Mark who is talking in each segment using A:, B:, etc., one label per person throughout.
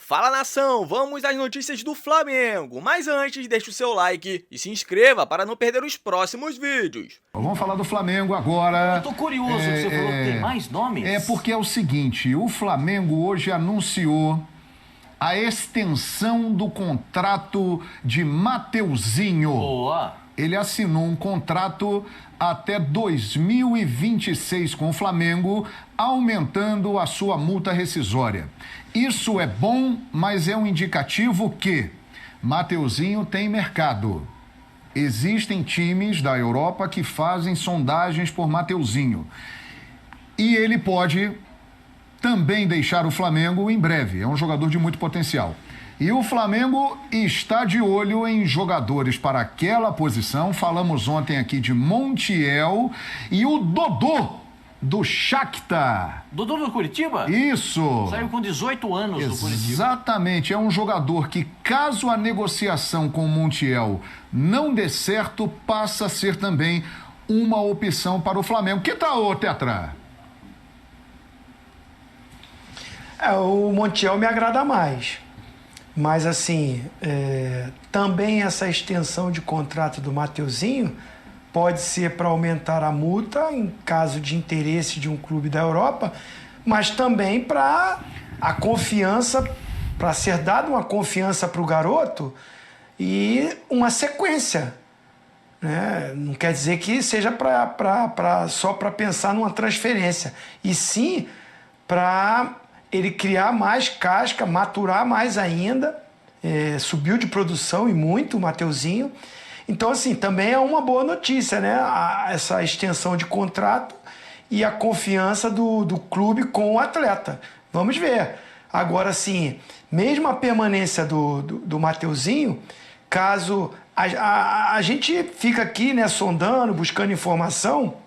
A: Fala nação, vamos às notícias do Flamengo. Mas antes, deixe o seu like e se inscreva para não perder os próximos vídeos.
B: Vamos falar do Flamengo agora.
C: Eu tô curioso que você falou que tem mais nomes.
B: É porque é o seguinte, o Flamengo hoje anunciou a extensão do contrato de Mateuzinho.
C: Boa.
B: Ele assinou um contrato até 2026 com o Flamengo, aumentando a sua multa rescisória. Isso é bom, mas é um indicativo que Mateuzinho tem mercado. Existem times da Europa que fazem sondagens por Mateuzinho. E ele pode também deixar o Flamengo em breve. É um jogador de muito potencial. E o Flamengo está de olho em jogadores para aquela posição. Falamos ontem aqui de Montiel e o Dodô do Shakhtar.
C: Dodô do Curitiba?
B: Isso.
C: Saiu com 18 anos do Curitiba.
B: Exatamente. É um jogador que, caso a negociação com o Montiel não dê certo, passa a ser também uma opção para o Flamengo. Que tal, ô Tetra?
D: O Montiel me agrada mais. Mas, assim, também essa extensão de contrato do Mateuzinho pode ser para aumentar a multa em caso de interesse de um clube da Europa, mas também para a confiança, para ser dada uma confiança para o garoto e uma sequência. Né? Não quer dizer que seja só para pensar numa transferência, e sim para ele criar mais casca, maturar mais ainda, subiu de produção e muito o Mateuzinho. Então, assim, também é uma boa notícia, né? Essa extensão de contrato e a confiança do clube com o atleta. Vamos ver. Agora, assim, mesmo a permanência do Mateuzinho, caso a gente fica aqui, né, sondando, buscando informação,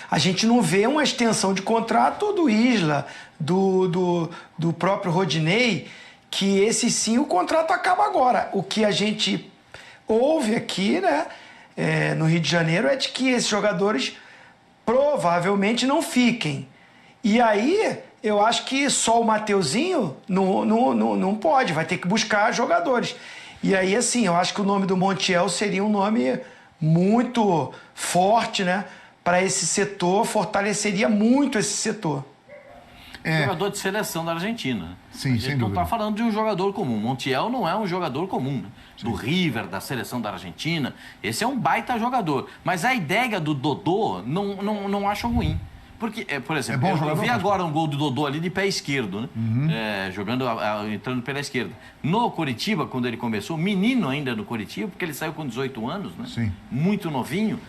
D: a gente não vê uma extensão de contrato do Isla, do próprio Rodinei, que esse sim o contrato acaba agora. O que a gente ouve aqui, né, no Rio de Janeiro, é de que esses jogadores provavelmente não fiquem. E aí, eu acho que só o Mateuzinho não pode, vai ter que buscar jogadores. E aí, assim, eu acho que o nome do Montiel seria um nome muito forte, né, para esse setor, fortaleceria muito esse setor.
C: Jogador de seleção da Argentina.
B: Sim,
C: a gente
B: sem
C: não
B: dúvida.
C: está falando de um jogador comum. Montiel não é um jogador comum, né? Do River, da seleção da Argentina. Esse é um baita jogador. Mas a ideia do Dodô não acho ruim. Porque, por exemplo, eu vi agora um gol do Dodô ali de pé esquerdo, né? Uhum. Entrando pela esquerda. No Curitiba, quando ele começou, menino ainda no Curitiba, porque ele saiu com 18 anos, né?
B: Sim.
C: Muito novinho.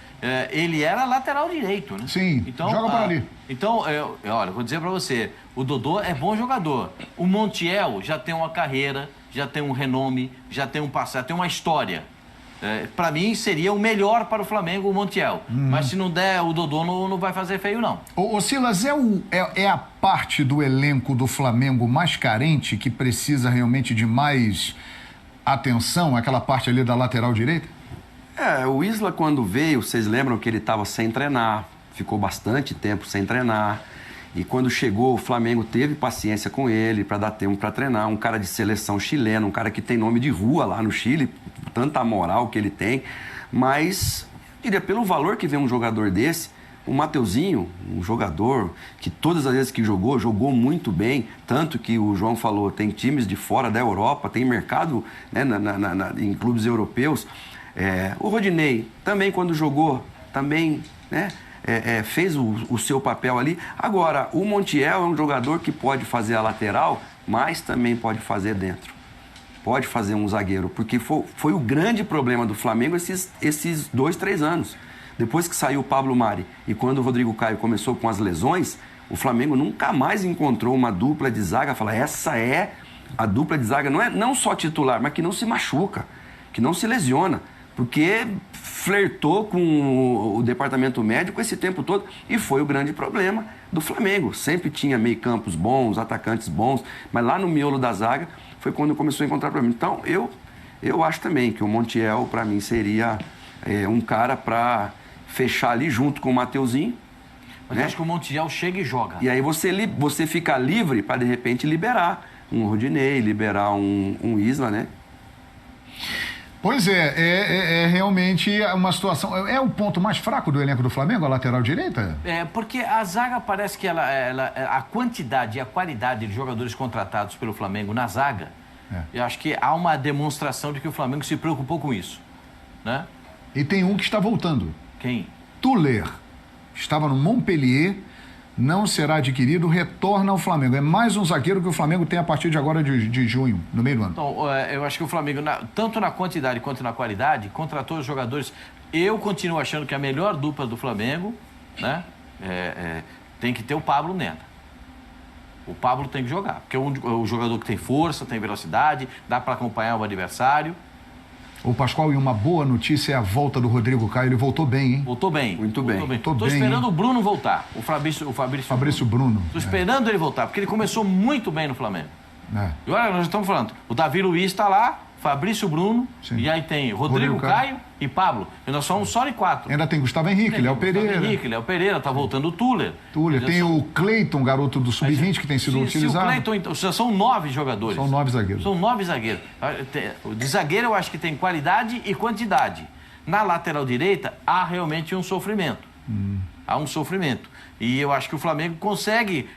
C: Ele era lateral direito, né?
B: Sim,
C: então,
B: joga para ali.
C: Então, olha, vou dizer para você, o Dodô é bom jogador. O Montiel já tem uma carreira, já tem um renome, já tem um passado, tem uma história. Para mim, seria o melhor para o Flamengo, o Montiel. Mas se não der, o Dodô não vai fazer feio, não.
B: Ô Silas, é a parte do elenco do Flamengo mais carente, que precisa realmente de mais atenção, aquela parte ali da lateral direita?
E: O Isla, quando veio, vocês lembram que ele estava sem treinar, ficou bastante tempo sem treinar. E quando chegou, o Flamengo teve paciência com ele para dar tempo para treinar. Um cara de seleção chilena, um cara que tem nome de rua lá no Chile, tanta moral que ele tem. Mas, diria, pelo valor que vem um jogador desse, o Mateuzinho, um jogador que todas as vezes que jogou muito bem. Tanto que o João falou, tem times de fora da Europa, tem mercado, né, em clubes europeus. O Rodinei, também quando jogou, também, né, fez o seu papel ali. Agora, o Montiel é um jogador que pode fazer a lateral, mas também pode fazer dentro. Pode fazer um zagueiro, porque foi o grande problema do Flamengo esses 2, 3 anos. Depois que saiu o Pablo Mari e quando o Rodrigo Caio começou com as lesões, o Flamengo nunca mais encontrou uma dupla de zaga. Fala, essa é a dupla de zaga, não só titular, mas que não se machuca, que não se lesiona. Porque flertou com o departamento médico esse tempo todo e foi o grande problema do Flamengo. Sempre tinha meio-campos bons, atacantes bons, mas lá no miolo da zaga foi quando começou a encontrar problema. Então, eu acho também que o Montiel, para mim, seria um cara para fechar ali junto com o Mateuzinho.
C: Mas acho que o Montiel chega e joga.
E: E aí você fica livre para, de repente, liberar um Rodinei, liberar um Isla, né?
B: Pois é realmente uma situação... É o ponto mais fraco do elenco do Flamengo, a lateral direita?
C: Porque a zaga parece que a quantidade e a qualidade de jogadores contratados pelo Flamengo na zaga, eu acho que há uma demonstração de que o Flamengo se preocupou com isso, né?
B: E tem um que está voltando.
C: Quem?
B: Tuller. Estava no Montpellier, não será adquirido, retorna ao Flamengo. É mais um zagueiro que o Flamengo tem a partir de agora de junho, no meio do ano.
C: Então, eu acho que o Flamengo, tanto na quantidade quanto na qualidade, contratou os jogadores. Eu continuo achando que a melhor dupla do Flamengo, né, tem que ter o Pablo Nena. O Pablo tem que jogar, porque é um jogador que tem força, tem velocidade, dá para acompanhar o adversário.
B: O Pascoal, e uma boa notícia é a volta do Rodrigo Caio. Ele voltou bem, hein?
C: Voltou bem.
E: Muito bem.
C: Estou esperando o Bruno voltar. O Fabrício Bruno. Estou esperando ele voltar, porque ele começou muito bem no Flamengo. E olha, nós estamos falando, o Davi Luiz está lá, Fabrício Bruno, e aí tem Rodrigo Caio e Pablo. E nós somos só de 4.
B: Ainda tem Gustavo Henrique, Léo Pereira.
C: Está voltando o Tuller.
B: Tem o Cleiton, garoto do Sub-20, que tem sido utilizado.
C: O Cleiton, então, são 9 jogadores.
B: São 9 zagueiros.
C: São 9 zagueiros. De zagueiro eu acho que tem qualidade e quantidade. Na lateral direita há realmente um sofrimento. Há um sofrimento. E eu acho que o Flamengo consegue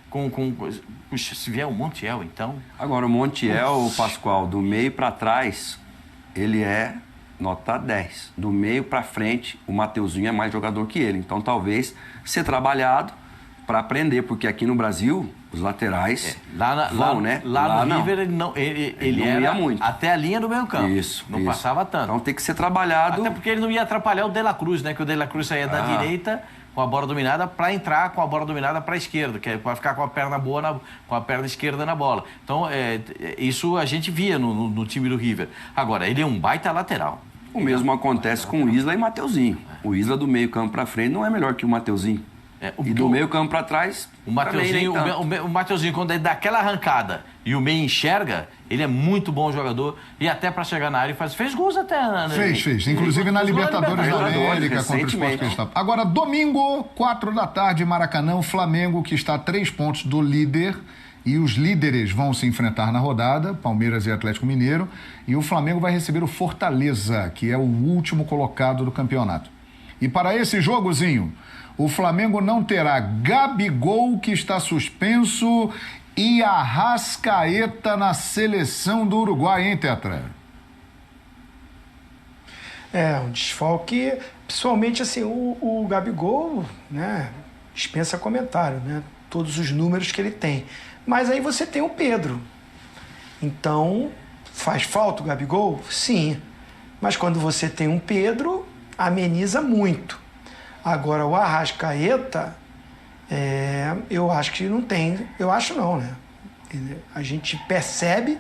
C: se vier o Montiel, então...
E: Agora, o Montiel, Pascoal, do meio para trás, ele é nota 10. Do meio para frente, o Mateuzinho é mais jogador que ele. Então, talvez ser trabalhado para aprender, porque aqui no Brasil, os laterais
C: Lá no River, ele não era
E: ia muito.
C: Até a linha do meio campo.
E: Isso.
C: Passava tanto.
E: Então, tem que ser trabalhado.
C: Até porque ele não ia atrapalhar o De La Cruz, né? Que o De La Cruz saía da direita com a bola dominada para entrar com a bola dominada para a esquerda, que é para ficar com a perna boa, com a perna esquerda na bola. Então, isso a gente via no time do River. Agora, ele é um baita lateral.
E: O mesmo acontece com o Isla e Mateuzinho. O Isla do meio campo para frente não é melhor que o Mateuzinho. E do meio campo para trás,
C: o Mateuzinho, quando ele dá aquela arrancada e o meio enxerga, ele é muito bom jogador e até para chegar na área fez gols até.
B: Fez. Inclusive na Libertadores da América contra o Sport Cristal. Agora, domingo, 4 da tarde, Maracanã, o Flamengo, que está a 3 pontos do líder, e os líderes vão se enfrentar na rodada, Palmeiras e Atlético Mineiro, e o Flamengo vai receber o Fortaleza, que é o último colocado do campeonato. E para esse jogozinho, o Flamengo não terá Gabigol, que está suspenso, e Arrascaeta na seleção do Uruguai, hein, Tetra?
D: Um desfalque, principalmente assim, o Gabigol, né, dispensa comentário, né, todos os números que ele tem. Mas aí você tem o Pedro. Então, faz falta o Gabigol? Sim. Mas quando você tem um Pedro, ameniza muito. Agora, o Arrascaeta, eu acho que não tem. Eu acho não, né? A gente percebe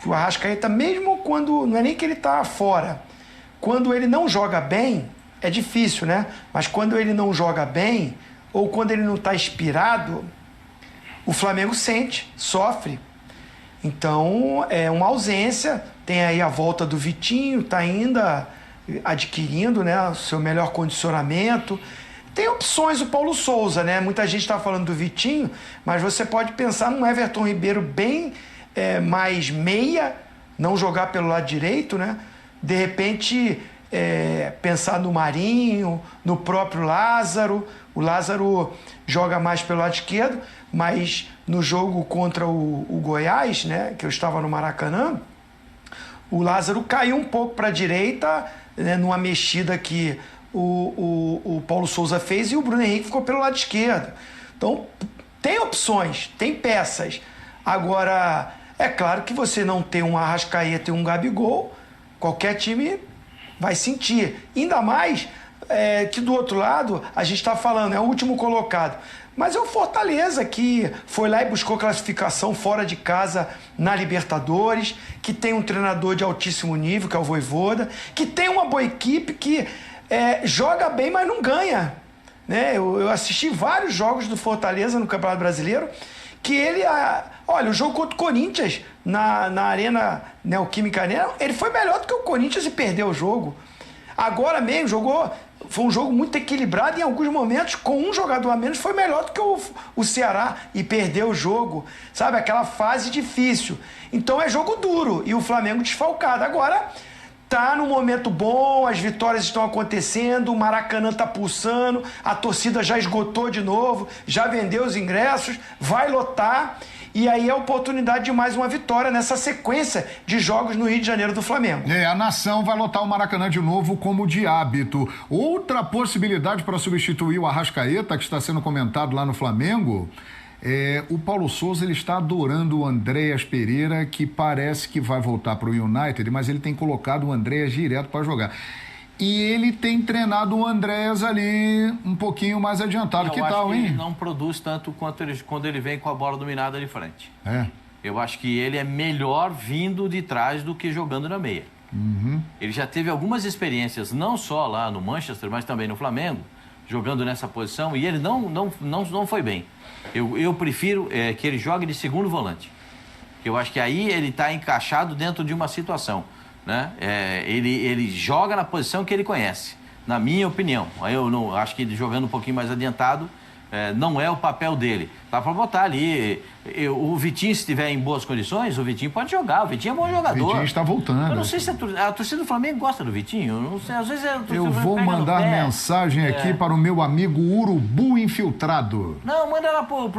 D: que o Arrascaeta, mesmo quando... Não é nem que ele está fora. Quando ele não joga bem, é difícil, né? Mas quando ele não joga bem, ou quando ele não está inspirado, o Flamengo sente, sofre. Então, é uma ausência. Tem aí a volta do Vitinho, está ainda adquirindo, né, o seu melhor condicionamento. Tem opções o Paulo Souza, né? Muita gente está falando do Vitinho, mas você pode pensar num Everton Ribeiro bem mais meia, não jogar pelo lado direito, né? De repente, pensar no Marinho, no próprio Lázaro. O Lázaro joga mais pelo lado esquerdo, mas no jogo contra o Goiás, né, que eu estava no Maracanã, o Lázaro caiu um pouco para a direita, né, numa mexida que o Paulo Souza fez, e o Bruno Henrique ficou pelo lado esquerdo. Então, tem opções, tem peças. Agora, é claro que você não tem um Arrascaeta e um Gabigol, qualquer time vai sentir. Ainda mais que do outro lado, a gente está falando, é o último colocado. Mas é o Fortaleza, que foi lá e buscou classificação fora de casa na Libertadores, que tem um treinador de altíssimo nível, que é o Vojvoda, que tem uma boa equipe, que joga bem, mas não ganha. Né? Eu assisti vários jogos do Fortaleza no Campeonato Brasileiro, que ele... olha, o jogo contra o Corinthians na Arena Neoquímica Arena, ele foi melhor do que o Corinthians e perdeu o jogo. Agora mesmo, jogou Foi um jogo muito equilibrado e em alguns momentos, com um jogador a menos, foi melhor do que o Ceará e perdeu o jogo, sabe? Aquela fase difícil. Então é jogo duro e o Flamengo desfalcado. Agora tá num momento bom, as vitórias estão acontecendo, o Maracanã tá pulsando, a torcida já esgotou de novo, já vendeu os ingressos, vai lotar. E aí é a oportunidade de mais uma vitória nessa sequência de jogos no Rio de Janeiro do Flamengo.
B: A nação vai lotar o Maracanã de novo como de hábito. Outra possibilidade para substituir o Arrascaeta, que está sendo comentado lá no Flamengo, o Paulo Souza ele está adorando o Andréas Pereira, que parece que vai voltar para o United, mas ele tem colocado o Andréas direto para jogar. E ele tem treinado o Andréas ali um pouquinho mais adiantado. Que tal, hein?
C: Ele não produz tanto quanto quando ele vem com a bola dominada de frente. Eu acho que ele é melhor vindo de trás do que jogando na meia. Ele já teve algumas experiências, não só lá no Manchester, mas também no Flamengo, jogando nessa posição, e ele não foi bem. Eu prefiro que ele jogue de segundo volante. Eu acho que aí ele está encaixado dentro de uma situação. Né? Ele joga na posição que ele conhece, na minha opinião. Eu não acho que ele jogando um pouquinho mais adiantado não é o papel dele. Dá para botar ali. O Vitinho, se estiver em boas condições, o Vitinho pode jogar. O Vitinho é bom jogador.
B: O Vitinho está voltando.
C: Eu não sei se a torcida do Flamengo gosta do Vitinho. Eu não sei, às vezes
B: eu vou mandar mensagem aqui para o meu amigo Urubu Infiltrado.
C: Não, manda lá pro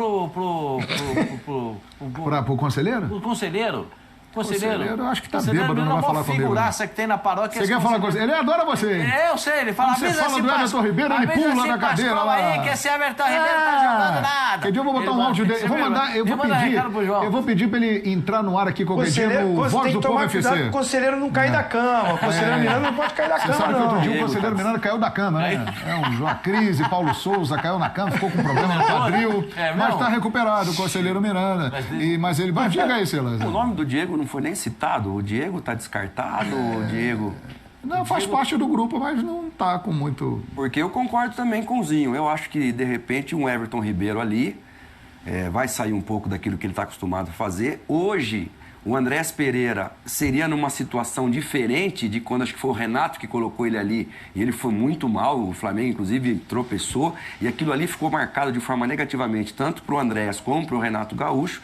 B: conselheiro?
C: Pro conselheiro.
B: Conselheiro, acho que tá bêbado, não vai falar comigo.
C: Figuraça que tem na paróquia.
B: Você quer falar com ele? Ele adora você.
C: Eu sei, ele fala.
B: Você fala do Everton Ribeiro, ele pula na cadeira lá.
C: Aí, que esse Everton Ribeiro tá jogando nada.
B: Que dia eu vou botar um áudio dele. Eu vou pedir pra ele entrar no ar aqui qualquer dia no Voz do Povo FC.
D: O conselheiro não cair da cama. O conselheiro Miranda não pode cair da cama, não. Você sabe que outro dia o conselheiro Miranda caiu da cama, né? Uma crise, Paulo Souza caiu na cama, ficou com problema no quadril. Mas tá recuperado o conselheiro Miranda. Mas ele vai. Diga aí, Silas.
E: O nome do Diego não foi nem citado. O Diego tá descartado, o Diego...
B: Não, faz parte do grupo, mas não tá com muito...
E: Porque eu concordo também com o Zinho. Eu acho que, de repente, um Everton Ribeiro ali vai sair um pouco daquilo que ele está acostumado a fazer. Hoje, o Andréas Pereira seria numa situação diferente de quando acho que foi o Renato que colocou ele ali. E ele foi muito mal, o Flamengo, inclusive, tropeçou. E aquilo ali ficou marcado de forma negativamente, tanto para o Andréas como para o Renato Gaúcho.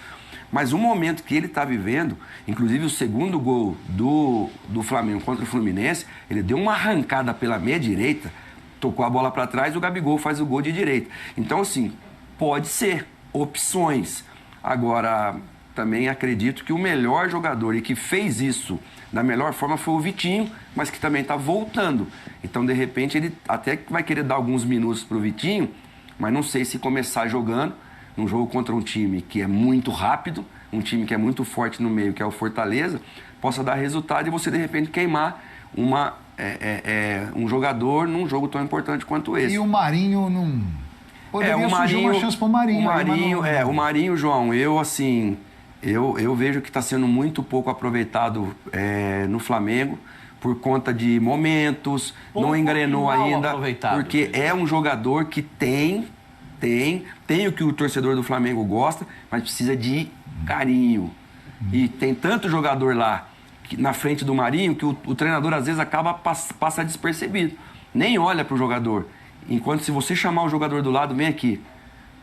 E: Mas o momento que ele está vivendo, inclusive o segundo gol do Flamengo contra o Fluminense, ele deu uma arrancada pela meia direita, tocou a bola para trás e o Gabigol faz o gol de direita. Então, assim, pode ser opções. Agora, também acredito que o melhor jogador e que fez isso da melhor forma foi o Vitinho, mas que também está voltando. Então, de repente, ele até vai querer dar alguns minutos para o Vitinho, mas não sei se começar jogando num jogo contra um time que é muito rápido, um time que é muito forte no meio, que é o Fortaleza, possa dar resultado e você, de repente, queimar um jogador num jogo tão importante quanto esse.
B: E o Marinho não... Poderia surgir uma chance pro Marinho.
E: O Marinho, João, eu vejo que está sendo muito pouco aproveitado no Flamengo por conta de momentos, não engrenou ainda, porque é um jogador que tem o que o torcedor do Flamengo gosta, mas precisa de carinho. E tem tanto jogador lá na frente do Marinho que o treinador às vezes passa despercebido. Nem olha para o jogador. Enquanto se você chamar o jogador do lado, vem aqui,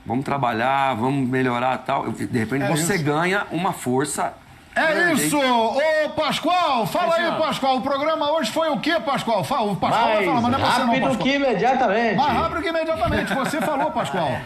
E: vamos trabalhar, vamos melhorar tal. De repente você ganha uma força.
B: É isso! Ô, Pascoal, fala aí, Pascoal. O programa hoje foi o quê, Pascoal? O Pascoal vai falar, mas não é você não, Pascoal.
F: Mais rápido que imediatamente.
B: Mais rápido que imediatamente. Você falou, Pascoal.